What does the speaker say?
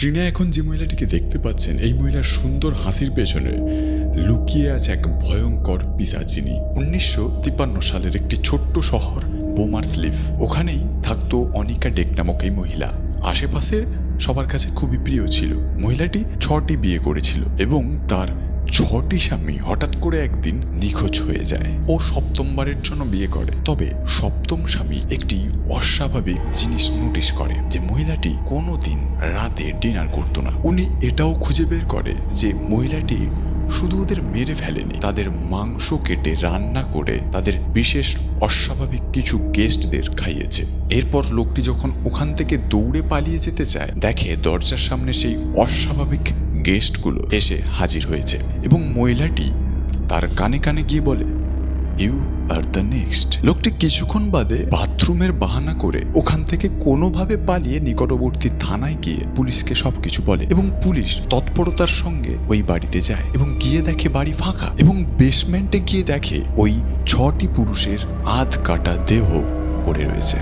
স্ক্রিনে এখন যে মহিলাটিকে দেখতে পাচ্ছেন, এই মহিলার সুন্দর হাসির পেছনে লুকিয়ে আছে এক ভয়ঙ্কর পিশাচিনী। 1953 সালের একটি ছোট্ট শহর বোমার্সলিফ, ওখানেই থাকতো অনিকা ডেক নামক এই মহিলা। আশেপাশে সবার কাছে খুবই প্রিয় ছিল। মহিলাটি 6টি বিয়ে করেছিল এবং তার 6টি স্বামী হঠাৎ করে একদিন নিখোঁজ হয়ে যায়। ও 7মবারের জন্য বিয়ে করে। তবে 7ম স্বামী একটি অস্বাভাবিক জিনিস নোটিশ করে, যে মহিলাটি কোনোদিন রাতে ডিনার করতো না। উনি এটাও খুঁজে বের করে যে মহিলাটি শুধু ওদের মেরে ফেলেনি, তাদের মাংস কেটে রান্না করে তাদের বিশেষ অস্বাভাবিক কিছু গেস্টদের খাইয়েছে। এরপর লোকটি যখন ওখান থেকে দৌড়ে পালিয়ে যেতে চায়, দেখে দরজার সামনে সেই অস্বাভাবিক গেস্টগুলো এসে হাজির হয়েছে এবং মহিলাটি তার কানে কানে গিয়ে বলে, ইউ আর দ্য নেক্সট। লোকটি কিছুক্ষণ বাদে বাথরুমের বাহানা করে ওখান থেকে কোনোভাবে পালিয়ে নিকটবর্তী থানায় গিয়ে পুলিশকে সবকিছু বলে এবং পুলিশ তৎপরতার সঙ্গে ওই বাড়িতে যায় এবং গিয়ে দেখে বাড়ি ফাঁকা এবং বেসমেন্টে গিয়ে দেখে ওই 6টি পুরুষের আধ কাটা দেহ পড়ে রয়েছে।